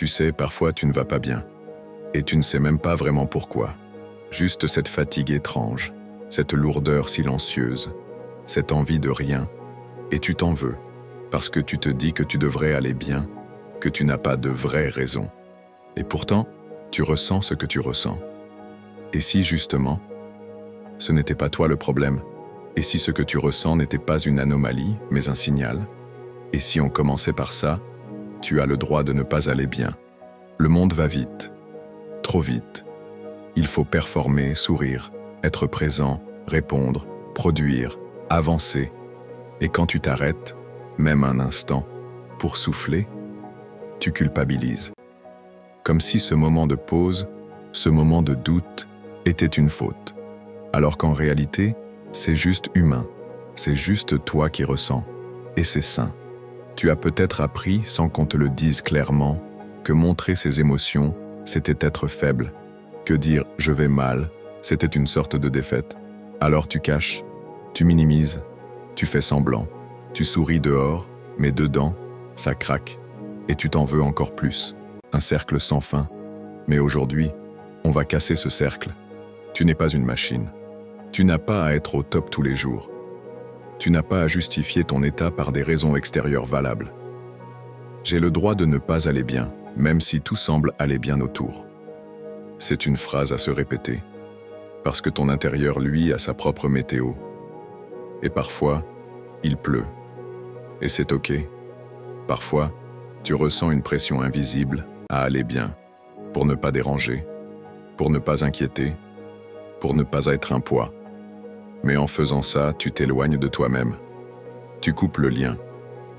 Tu sais, parfois tu ne vas pas bien. Et tu ne sais même pas vraiment pourquoi. Juste cette fatigue étrange, cette lourdeur silencieuse, cette envie de rien. Et tu t'en veux, parce que tu te dis que tu devrais aller bien, que tu n'as pas de vraie raison. Et pourtant, tu ressens ce que tu ressens. Et si justement, ce n'était pas toi le problème? Et si ce que tu ressens n'était pas une anomalie, mais un signal? Et si on commençait par ça, tu as le droit de ne pas aller bien. Le monde va vite, trop vite. Il faut performer, sourire, être présent, répondre, produire, avancer. Et quand tu t'arrêtes, même un instant, pour souffler, tu culpabilises. Comme si ce moment de pause, ce moment de doute, était une faute. Alors qu'en réalité, c'est juste humain, c'est juste toi qui ressens, et c'est sain. Tu as peut-être appris, sans qu'on te le dise clairement, que montrer ses émotions, c'était être faible, que dire « je vais mal », c'était une sorte de défaite. Alors tu caches, tu minimises, tu fais semblant, tu souris dehors, mais dedans, ça craque, et tu t'en veux encore plus. Un cercle sans fin. Mais aujourd'hui, on va casser ce cercle. Tu n'es pas une machine. Tu n'as pas à être au top tous les jours. Tu n'as pas à justifier ton état par des raisons extérieures valables. J'ai le droit de ne pas aller bien, même si tout semble aller bien autour. C'est une phrase à se répéter, parce que ton intérieur, lui, a sa propre météo. Et parfois, il pleut. Et c'est ok. Parfois, tu ressens une pression invisible à aller bien, pour ne pas déranger, pour ne pas inquiéter, pour ne pas être un poids. Mais en faisant ça, tu t'éloignes de toi-même. Tu coupes le lien,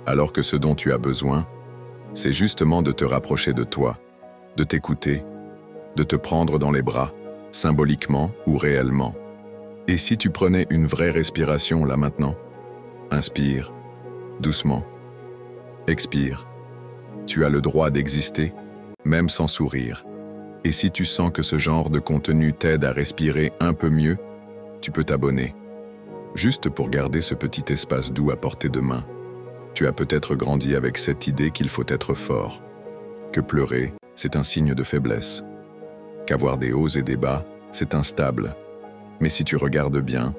alors que ce dont tu as besoin, c'est justement de te rapprocher de toi, de t'écouter, de te prendre dans les bras, symboliquement ou réellement. Et si tu prenais une vraie respiration là maintenant? Inspire, doucement. Expire. Tu as le droit d'exister, même sans sourire. Et si tu sens que ce genre de contenu t'aide à respirer un peu mieux, tu peux t'abonner. Juste pour garder ce petit espace doux à portée de main. Tu as peut-être grandi avec cette idée qu'il faut être fort, que pleurer, c'est un signe de faiblesse, qu'avoir des hauts et des bas, c'est instable. Mais si tu regardes bien,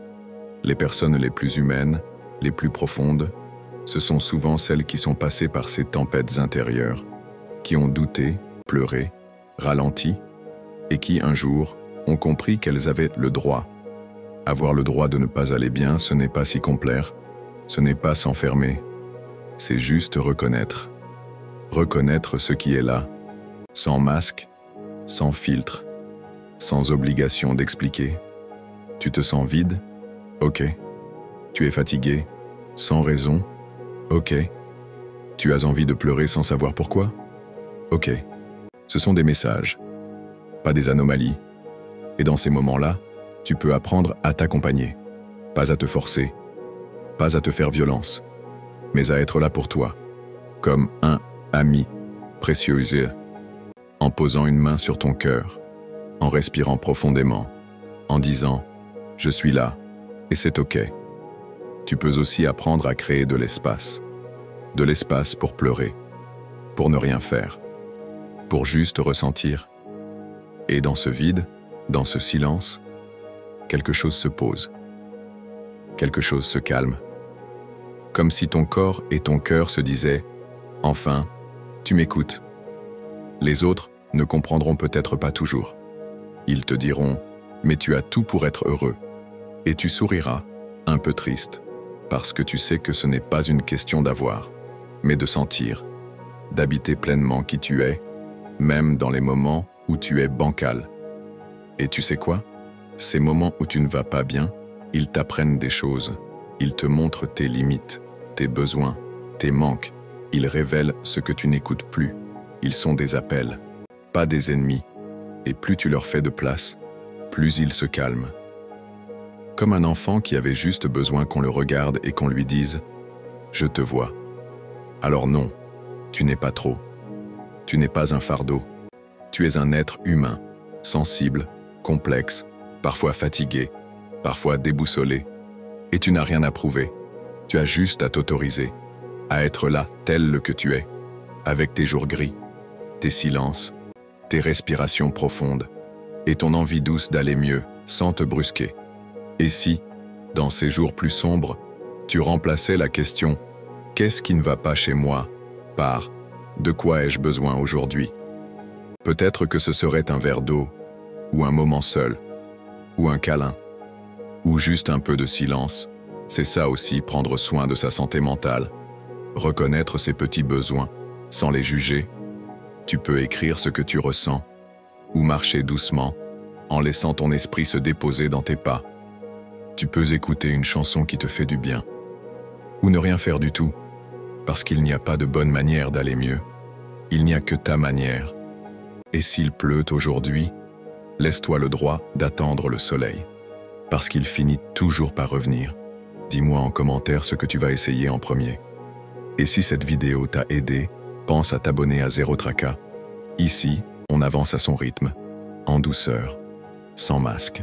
les personnes les plus humaines, les plus profondes, ce sont souvent celles qui sont passées par ces tempêtes intérieures, qui ont douté, pleuré, ralenti, et qui, un jour, ont compris qu'elles avaient le droit. Avoir le droit de ne pas aller bien, ce n'est pas s'y complaire, ce n'est pas s'enfermer, c'est juste reconnaître. Reconnaître ce qui est là, sans masque, sans filtre, sans obligation d'expliquer. Tu te sens vide? Ok. Tu es fatigué? Sans raison? Ok. Tu as envie de pleurer sans savoir pourquoi? Ok. Ce sont des messages, pas des anomalies. Et dans ces moments-là, tu peux apprendre à t'accompagner, pas à te forcer, pas à te faire violence, mais à être là pour toi, comme un ami précieux, en posant une main sur ton cœur, en respirant profondément, en disant « Je suis là, et c'est ok ». Tu peux aussi apprendre à créer de l'espace pour pleurer, pour ne rien faire, pour juste ressentir. Et dans ce vide, dans ce silence, quelque chose se pose, quelque chose se calme, comme si ton corps et ton cœur se disaient « Enfin, tu m'écoutes ». Les autres ne comprendront peut-être pas toujours. Ils te diront « Mais tu as tout pour être heureux ». Et tu souriras, un peu triste, parce que tu sais que ce n'est pas une question d'avoir, mais de sentir, d'habiter pleinement qui tu es, même dans les moments où tu es bancal. Et tu sais quoi? Ces moments où tu ne vas pas bien, ils t'apprennent des choses, ils te montrent tes limites, tes besoins, tes manques, ils révèlent ce que tu n'écoutes plus. Ils sont des appels, pas des ennemis, et plus tu leur fais de place, plus ils se calment. Comme un enfant qui avait juste besoin qu'on le regarde et qu'on lui dise « Je te vois ». Alors non, tu n'es pas trop. Tu n'es pas un fardeau. Tu es un être humain, sensible, complexe, parfois fatigué, parfois déboussolé. Et tu n'as rien à prouver. Tu as juste à t'autoriser, à être là tel que tu es, avec tes jours gris, tes silences, tes respirations profondes et ton envie douce d'aller mieux sans te brusquer. Et si, dans ces jours plus sombres, tu remplaçais la question « Qu'est-ce qui ne va pas chez moi ?» par « De quoi ai-je besoin aujourd'hui ?» Peut-être que ce serait un verre d'eau, ou un moment seul, ou un câlin, ou juste un peu de silence. C'est ça aussi, prendre soin de sa santé mentale. Reconnaître ses petits besoins, sans les juger. Tu peux écrire ce que tu ressens, ou marcher doucement, en laissant ton esprit se déposer dans tes pas. Tu peux écouter une chanson qui te fait du bien, ou ne rien faire du tout, parce qu'il n'y a pas de bonne manière d'aller mieux. Il n'y a que ta manière. Et s'il pleut aujourd'hui, laisse-toi le droit d'attendre le soleil, parce qu'il finit toujours par revenir. Dis-moi en commentaire ce que tu vas essayer en premier. Et si cette vidéo t'a aidé, pense à t'abonner à Zéro Tracas. Ici, on avance à son rythme, en douceur, sans masque.